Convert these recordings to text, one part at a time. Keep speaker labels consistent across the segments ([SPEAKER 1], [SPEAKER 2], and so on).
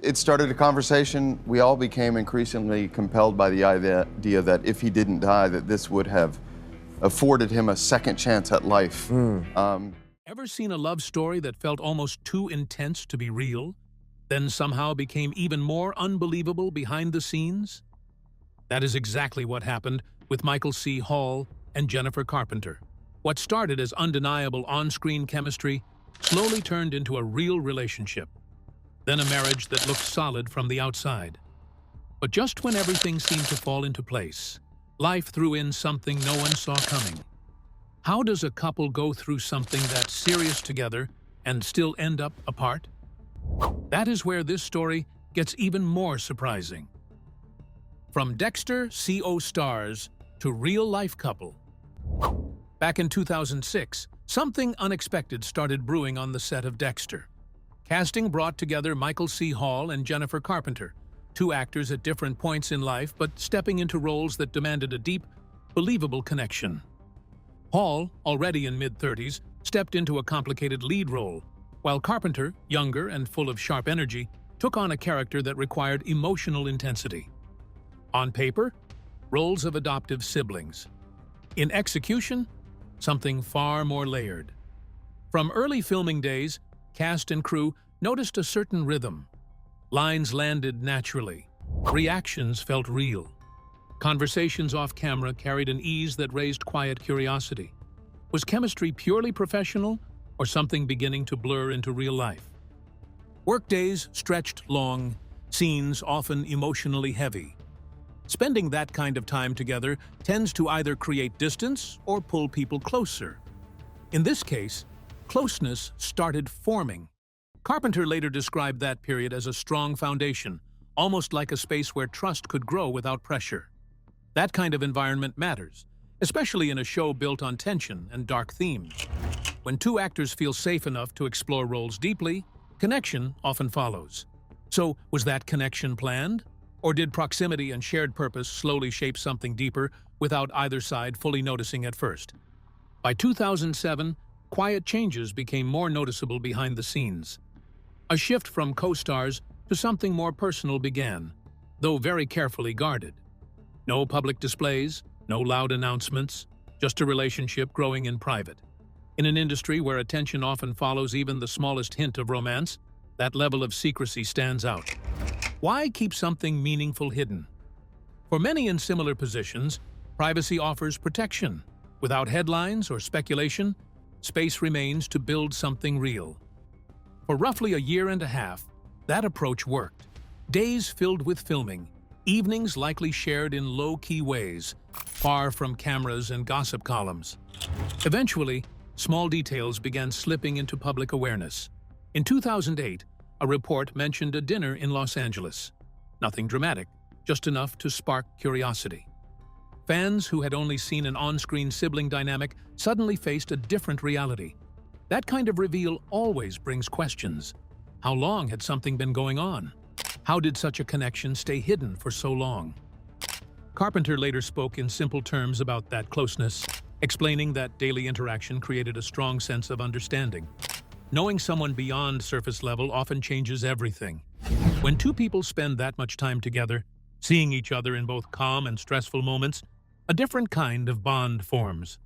[SPEAKER 1] It started a conversation. We all became increasingly compelled by the idea that if he didn't die, that this would have afforded him a second chance at life.
[SPEAKER 2] Ever seen a love story that felt almost too intense to be real, then somehow became even more unbelievable behind the scenes? That is exactly what happened with Michael C. Hall and Jennifer Carpenter. What started as undeniable on-screen chemistry slowly turned into a real relationship, then a marriage that looked solid from the outside. But just when everything seemed to fall into place, life threw in something no one saw coming. How does a couple go through something that serious together and still end up apart? That is where this story gets even more surprising. From Dexter CO stars to real-life couple. Back in 2006, something unexpected started brewing on the set of Dexter. Casting brought together Michael C. Hall and Jennifer Carpenter, two actors at different points in life but stepping into roles that demanded a deep, believable connection. Hall, already in mid-30s, stepped into a complicated lead role, while Carpenter, younger and full of sharp energy, took on a character that required emotional intensity. On paper, roles of adoptive siblings. In execution, something far more layered. From early filming days, cast and crew noticed a certain rhythm. Lines landed naturally. Reactions felt real. Conversations off camera carried an ease that raised quiet curiosity. Was chemistry purely professional or something beginning to blur into real life? Workdays stretched long, scenes often emotionally heavy. Spending that kind of time together tends to either create distance or pull people closer. In this case, closeness started forming. Carpenter later described that period as a strong foundation, almost like a space where trust could grow without pressure. That kind of environment matters, especially in a show built on tension and dark themes. When two actors feel safe enough to explore roles deeply, connection often follows. So, was that connection planned? Or did proximity and shared purpose slowly shape something deeper without either side fully noticing at first? By 2007, quiet changes became more noticeable behind the scenes. A shift from co-stars to something more personal began, though very carefully guarded. No public displays, no loud announcements, just a relationship growing in private. In an industry where attention often follows even the smallest hint of romance, that level of secrecy stands out. Why keep something meaningful hidden? For many in similar positions, privacy offers protection. Without headlines or speculation, space remains to build something real. For roughly a year and a half, that approach worked. Days filled with filming, evenings likely shared in low-key ways, far from cameras and gossip columns. Eventually, small details began slipping into public awareness. In 2008, a report mentioned a dinner in Los Angeles. Nothing dramatic, just enough to spark curiosity. Fans who had only seen an on-screen sibling dynamic suddenly faced a different reality. That kind of reveal always brings questions. How long had something been going on? How did such a connection stay hidden for so long? Carpenter later spoke in simple terms about that closeness, explaining that daily interaction created a strong sense of understanding. Knowing someone beyond surface level often changes everything. When two people spend that much time together, seeing each other in both calm and stressful moments, a different kind of bond forms.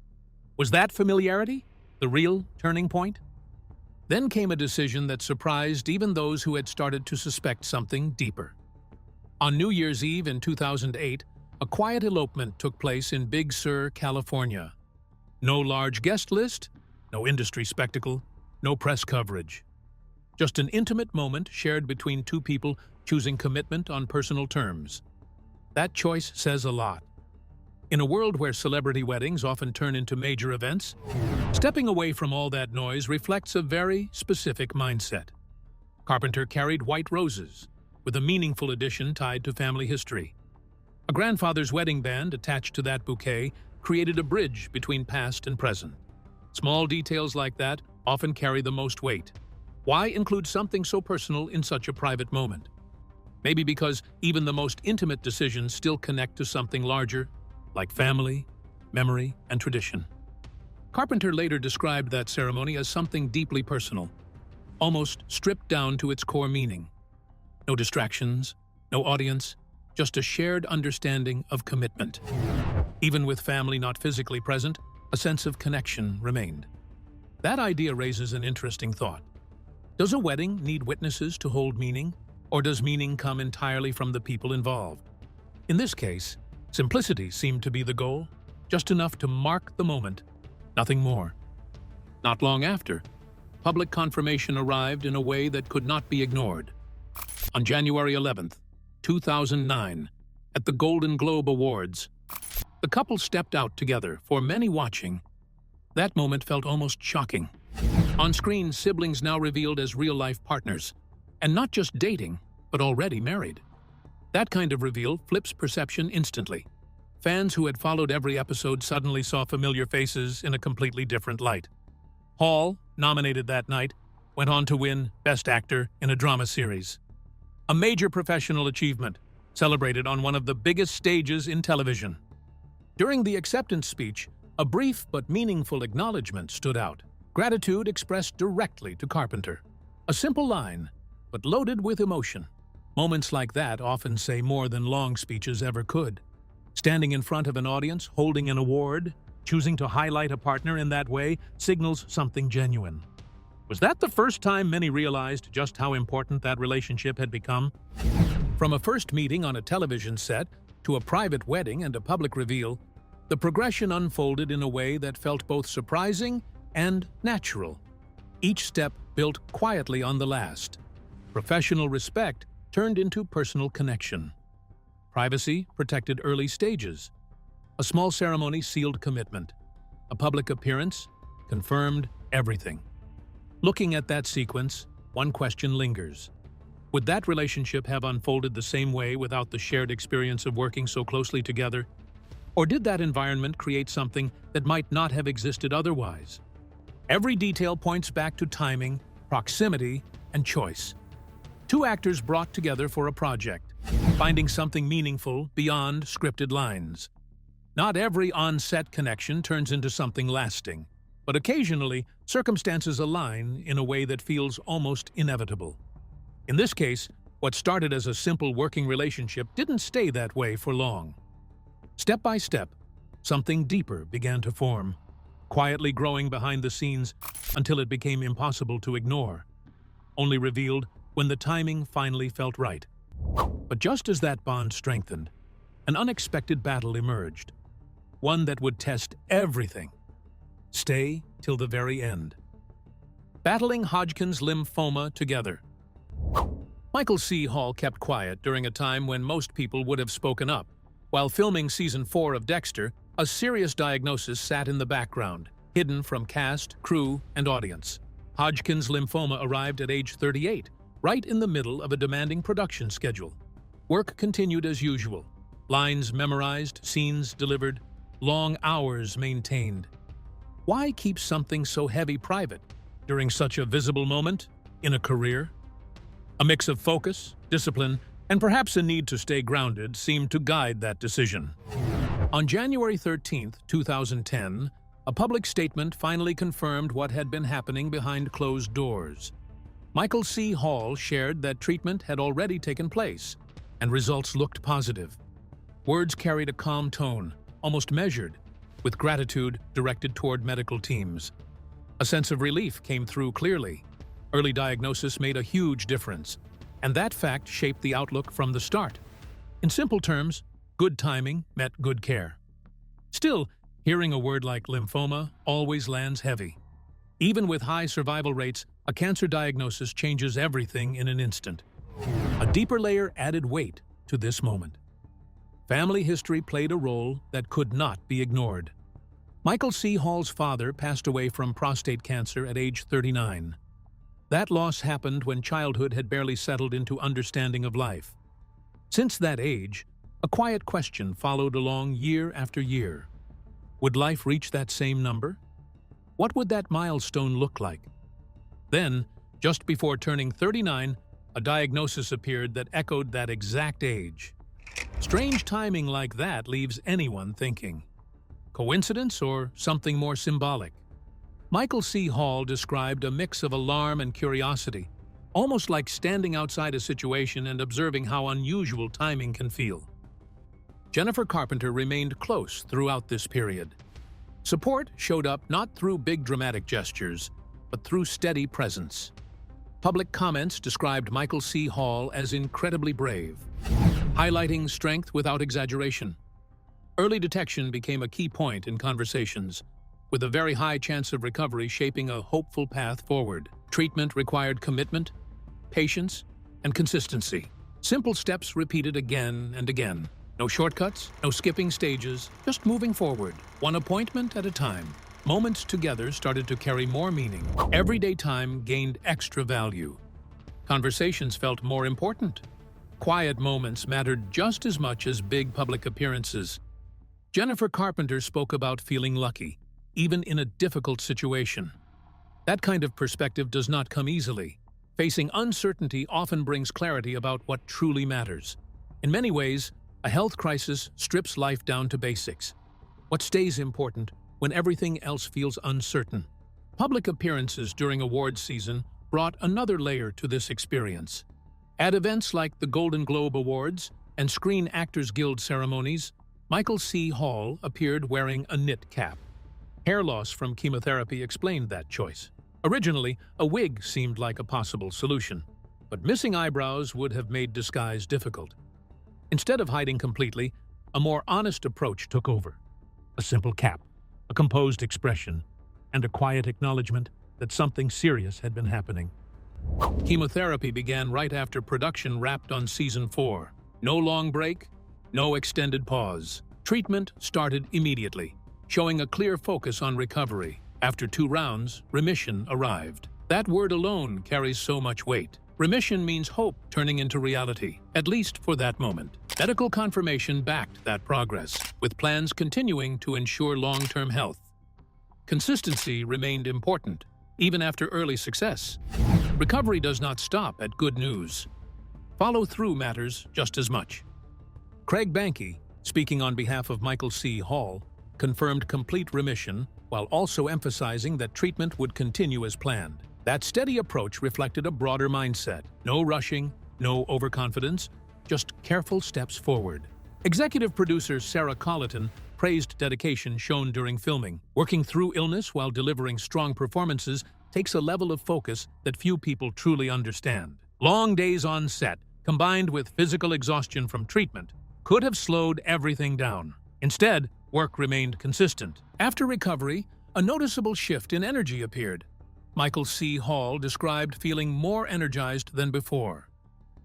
[SPEAKER 2] Was that familiarity the real turning point? Then came a decision that surprised even those who had started to suspect something deeper. On New Year's Eve in 2008, a quiet elopement took place in Big Sur, California. No large guest list, no industry spectacle, no press coverage. Just an intimate moment shared between two people choosing commitment on personal terms. That choice says a lot. In a world where celebrity weddings often turn into major events, stepping away from all that noise reflects a very specific mindset. Carpenter carried white roses, with a meaningful addition tied to family history. A grandfather's wedding band attached to that bouquet created a bridge between past and present. Small details like that often carry the most weight. Why include something so personal in such a private moment? Maybe because even the most intimate decisions still connect to something larger, like family, memory, and tradition. Carpenter later described that ceremony as something deeply personal, almost stripped down to its core meaning. No distractions, no audience, just a shared understanding of commitment. Even with family not physically present, a sense of connection remained. That idea raises an interesting thought. Does a wedding need witnesses to hold meaning, or does meaning come entirely from the people involved? In this case, simplicity seemed to be the goal, just enough to mark the moment, nothing more. Not long after, public confirmation arrived in a way that could not be ignored. On January 11th, 2009, at the Golden Globe Awards, the couple stepped out together. For many watching, that moment felt almost shocking. On screen, siblings now revealed as real-life partners, and not just dating, but already married. That kind of reveal flips perception instantly. Fans who had followed every episode suddenly saw familiar faces in a completely different light. Hall, nominated that night, went on to win Best Actor in a Drama Series. A major professional achievement, celebrated on one of the biggest stages in television. During the acceptance speech, a brief but meaningful acknowledgement stood out. Gratitude expressed directly to Carpenter. A simple line, but loaded with emotion. Moments like that often say more than long speeches ever could. Standing in front of an audience, holding an award, choosing to highlight a partner in that way signals something genuine. Was that the first time many realized just how important that relationship had become? From a first meeting on a television set to a private wedding and a public reveal, the progression unfolded in a way that felt both surprising and natural. Each step built quietly on the last. Professional respect turned into personal connection. Privacy protected early stages. A small ceremony sealed commitment. A public appearance confirmed everything. Looking at that sequence, one question lingers. Would that relationship have unfolded the same way without the shared experience of working so closely together? Or did that environment create something that might not have existed otherwise? Every detail points back to timing, proximity, and choice. Two actors brought together for a project, finding something meaningful beyond scripted lines. Not every on-set connection turns into something lasting, but occasionally, circumstances align in a way that feels almost inevitable. In this case, what started as a simple working relationship didn't stay that way for long. Step by step, something deeper began to form, quietly growing behind the scenes until it became impossible to ignore, only revealed when the timing finally felt right. But just as that bond strengthened, an unexpected battle emerged, one that would test everything. Stay till the very end. Battling Hodgkin's lymphoma together. Michael C. Hall kept quiet during a time when most people would have spoken up. While filming Season 4 of Dexter, a serious diagnosis sat in the background, hidden from cast, crew, and audience. Hodgkin's lymphoma arrived at age 38, right in the middle of a demanding production schedule. Work continued as usual. Lines memorized, scenes delivered, long hours maintained. Why keep something so heavy private during such a visible moment in a career? A mix of focus, discipline, and perhaps a need to stay grounded seemed to guide that decision. On January 13, 2010, a public statement finally confirmed what had been happening behind closed doors. Michael C. Hall shared that treatment had already taken place, and results looked positive. Words carried a calm tone, almost measured, with gratitude directed toward medical teams. A sense of relief came through clearly. Early diagnosis made a huge difference, and that fact shaped the outlook from the start. In simple terms, good timing met good care. Still, hearing a word like lymphoma always lands heavy. Even with high survival rates, a cancer diagnosis changes everything in an instant. A deeper layer added weight to this moment. Family history played a role that could not be ignored. Michael C. Hall's father passed away from prostate cancer at age 39. That loss happened when childhood had barely settled into understanding of life. Since that age, a quiet question followed along year after year. Would life reach that same number? What would that milestone look like? Then, just before turning 39, a diagnosis appeared that echoed that exact age. Strange timing like that leaves anyone thinking. Coincidence or something more symbolic? Michael C. Hall described a mix of alarm and curiosity. almost like standing outside a situation and observing how unusual timing can feel. Jennifer Carpenter remained close throughout this period. Support showed up not through big dramatic gestures, but through steady presence. Public comments described Michael C. Hall as incredibly brave, highlighting strength without exaggeration. Early detection became a key point in conversations, with a very high chance of recovery shaping a hopeful path forward. Treatment required commitment, patience, and consistency. Simple steps repeated again and again. No shortcuts, no skipping stages, just moving forward, one appointment at a time. Moments together started to carry more meaning. Everyday time gained extra value. Conversations felt more important. Quiet moments mattered just as much as big public appearances. Jennifer Carpenter spoke about feeling lucky, even in a difficult situation. That kind of perspective does not come easily. Facing uncertainty often brings clarity about what truly matters. In many ways, a health crisis strips life down to basics. What stays important when everything else feels uncertain? Public appearances during awards season brought another layer to this experience. At events like the Golden Globe Awards and Screen Actors Guild ceremonies, Michael C. Hall appeared wearing a knit cap. Hair loss from chemotherapy explained that choice. Originally, a wig seemed like a possible solution, but missing eyebrows would have made disguise difficult. Instead of hiding completely, a more honest approach took over. A simple cap, a composed expression, and a quiet acknowledgement that something serious had been happening. Chemotherapy began right after production wrapped on season 4. No long break, no extended pause. Treatment started immediately, showing a clear focus on recovery. After 2 rounds, remission arrived. That word alone carries so much weight. Remission means hope turning into reality, at least for that moment. Medical confirmation backed that progress, with plans continuing to ensure long-term health. Consistency remained important, even after early success. Recovery does not stop at good news. Follow-through matters just as much. Craig Banke, speaking on behalf of Michael C. Hall, confirmed complete remission while also emphasizing that treatment would continue as planned. That steady approach reflected a broader mindset. No rushing, no overconfidence, just careful steps forward. Executive producer Sarah Colleton praised dedication shown during filming. Working through illness while delivering strong performances takes a level of focus that few people truly understand. Long days on set, combined with physical exhaustion from treatment, could have slowed everything down. Instead, work remained consistent. After recovery, a noticeable shift in energy appeared. Michael C. Hall described feeling more energized than before.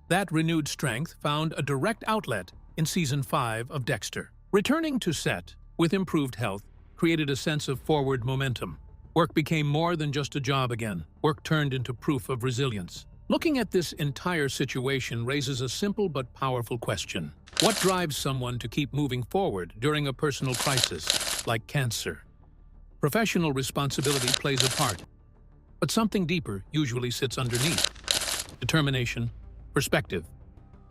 [SPEAKER 2] That renewed strength found a direct outlet in Season 5 of Dexter. Returning to set with improved health created a sense of forward momentum. Work became more than just a job again. Work turned into proof of resilience. Looking at this entire situation raises a simple but powerful question. What drives someone to keep moving forward during a personal crisis, like cancer? Professional responsibility plays a part, but something deeper usually sits underneath. Determination, perspective,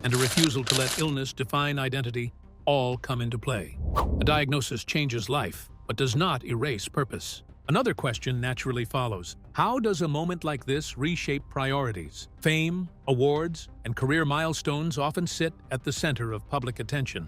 [SPEAKER 2] and a refusal to let illness define identity all come into play. A diagnosis changes life, but does not erase purpose. Another question naturally follows. How does a moment like this reshape priorities? Fame, awards, and career milestones often sit at the center of public attention.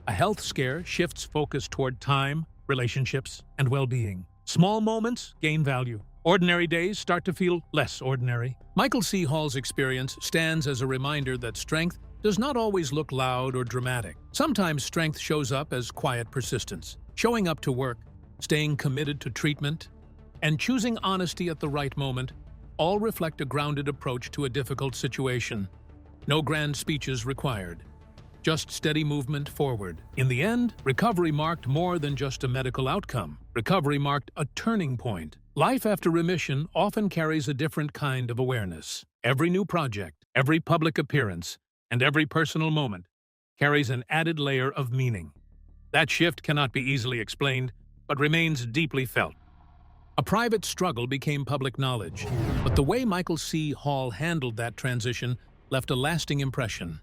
[SPEAKER 2] A health scare shifts focus toward time, relationships, and well-being. Small moments gain value. Ordinary days start to feel less ordinary. Michael C. Hall's experience stands as a reminder that strength does not always look loud or dramatic. Sometimes strength shows up as quiet persistence, showing up to work, staying committed to treatment, and choosing honesty at the right moment all reflect a grounded approach to a difficult situation. No grand speeches required, just steady movement forward. In the end, recovery marked more than just a medical outcome. Recovery marked a turning point. Life after remission often carries a different kind of awareness. Every new project, every public appearance, and every personal moment carries an added layer of meaning. That shift cannot be easily explained, but remains deeply felt. A private struggle became public knowledge, but the way Michael C. Hall handled that transition left a lasting impression.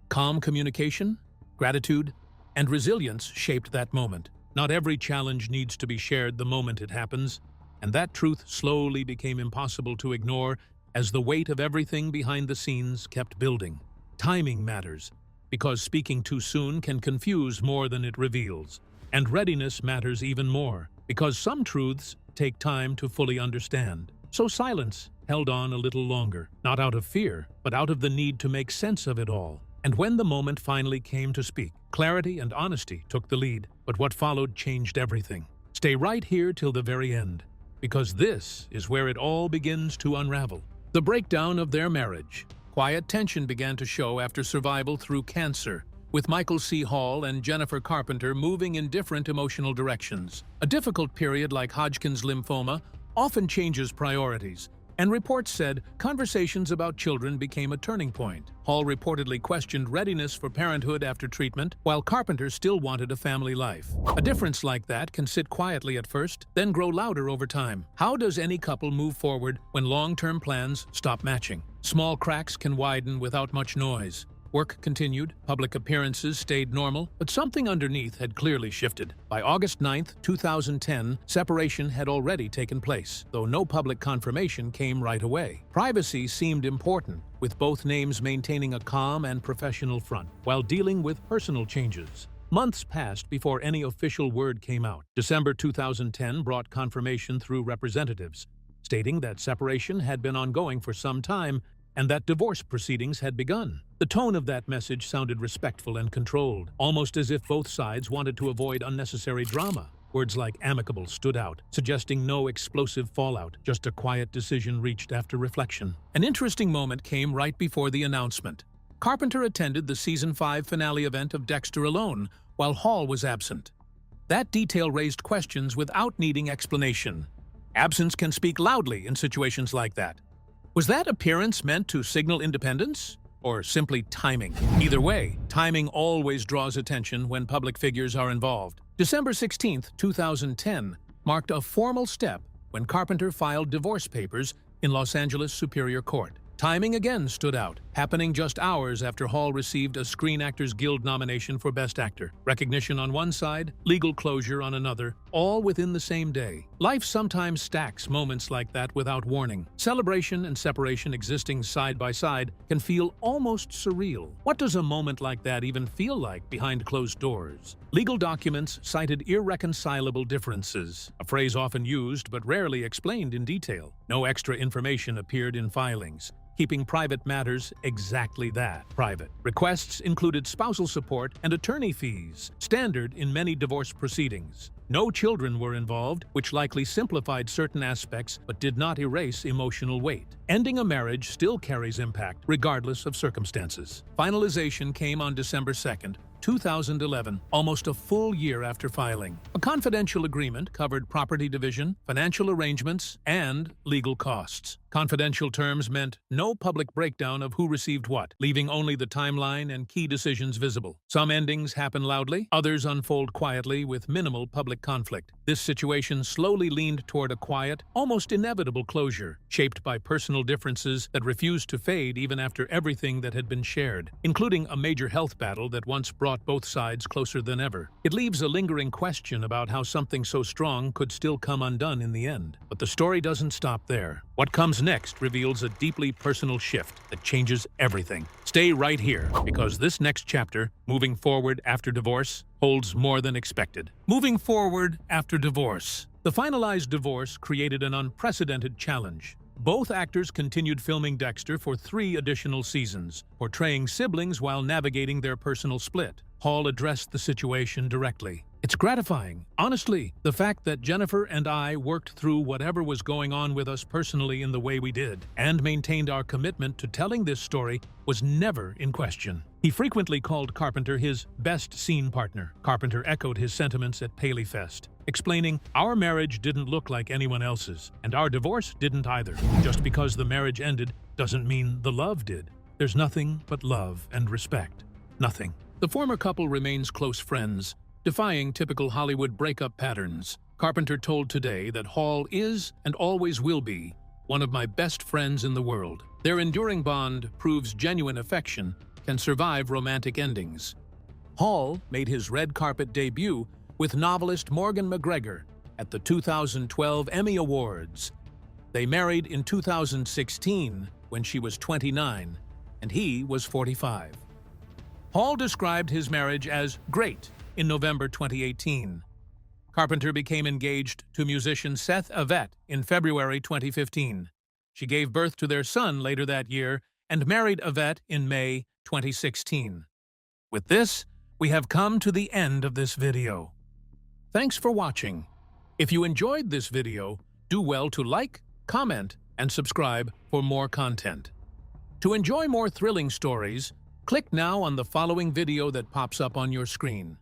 [SPEAKER 2] Calm communication, gratitude, and resilience shaped that moment. Not every challenge needs to be shared the moment it happens, and that truth slowly became impossible to ignore as the weight of everything behind the scenes kept building. Timing matters, because speaking too soon can confuse more than it reveals. And readiness matters even more, because some truths take time to fully understand. So silence held on a little longer, not out of fear, but out of the need to make sense of it all. And when the moment finally came to speak, clarity and honesty took the lead, but what followed changed everything. Stay right here till the very end, because this is where it all begins to unravel. The breakdown of their marriage. Quiet tension began to show after survival through cancer, with Michael C. Hall and Jennifer Carpenter moving in different emotional directions. A difficult period like Hodgkin's lymphoma often changes priorities, and reports said conversations about children became a turning point. Hall reportedly questioned readiness for parenthood after treatment, while Carpenter still wanted a family life. A difference like that can sit quietly at first, then grow louder over time. How does any couple move forward when long-term plans stop matching? Small cracks can widen without much noise. Work continued, public appearances stayed normal, but something underneath had clearly shifted. By August 9, 2010, separation had already taken place, though no public confirmation came right away. Privacy seemed important, with both names maintaining a calm and professional front, while dealing with personal changes. Months passed before any official word came out. December 2010 brought confirmation through representatives, stating that separation had been ongoing for some time and that divorce proceedings had begun. The tone of that message sounded respectful and controlled, almost as if both sides wanted to avoid unnecessary drama. Words like amicable stood out, suggesting no explosive fallout, just a quiet decision reached after reflection. An interesting moment came right before the announcement. Carpenter attended the Season 5 finale event of Dexter alone, while Hall was absent. That detail raised questions without needing explanation. Absence can speak loudly in situations like that. Was that appearance meant to signal independence, or simply timing? Either way, timing always draws attention when public figures are involved. December 16, 2010, marked a formal step when Carpenter filed divorce papers in Los Angeles Superior Court. Timing again stood out, happening just hours after Hall received a Screen Actors Guild nomination for Best Actor. Recognition on one side, legal closure on another, all within the same day. Life sometimes stacks moments like that without warning. Celebration and separation existing side by side can feel almost surreal. What does a moment like that even feel like behind closed doors? Legal documents cited irreconcilable differences, a phrase often used but rarely explained in detail. No extra information appeared in filings, keeping private matters exactly that, private. Requests included spousal support and attorney fees, standard in many divorce proceedings. No children were involved, which likely simplified certain aspects but did not erase emotional weight. Ending a marriage still carries impact, regardless of circumstances. Finalization came on December 2nd, 2011, almost a full year after filing. A confidential agreement covered property division, financial arrangements, and legal costs. Confidential terms meant no public breakdown of who received what, leaving only the timeline and key decisions visible. Some endings happen loudly, others unfold quietly with minimal public conflict. This situation slowly leaned toward a quiet, almost inevitable closure, shaped by personal differences that refused to fade even after everything that had been shared, including a major health battle that once brought both sides closer than ever. It leaves a lingering question about how something so strong could still come undone in the end. But the story doesn't stop there. What comes next reveals a deeply personal shift that changes everything. Stay right here, because this next chapter, Moving Forward After Divorce, holds more than expected. Moving forward after divorce. The finalized divorce created an unprecedented challenge. Both actors continued filming Dexter for 3 additional seasons, portraying siblings while navigating their personal split. Hall addressed the situation directly. It's gratifying. Honestly, the fact that Jennifer and I worked through whatever was going on with us personally in the way we did, and maintained our commitment to telling this story, was never in question. He frequently called Carpenter his best scene partner. Carpenter echoed his sentiments at Paley Fest, explaining, "Our marriage didn't look like anyone else's, and our divorce didn't either. Just because the marriage ended doesn't mean the love did. There's nothing but love and respect. Nothing." The former couple remains close friends, defying typical Hollywood breakup patterns. Carpenter told Today that Hall is, and always will be, one of my best friends in the world. Their enduring bond proves genuine affection can survive romantic endings. Hall made his red carpet debut with novelist Morgan McGregor at the 2012 Emmy Awards. They married in 2016 when she was 29 and he was 45. Hall described his marriage as great in November 2018. Carpenter became engaged to musician Seth Yvette in February 2015. She gave birth to their son later that year and married Yvette in May 2016. With this, we have come to the end of this video. Thanks for watching. If you enjoyed this video, do well to like, comment, and subscribe for more content. To enjoy more thrilling stories, click now on the following video that pops up on your screen.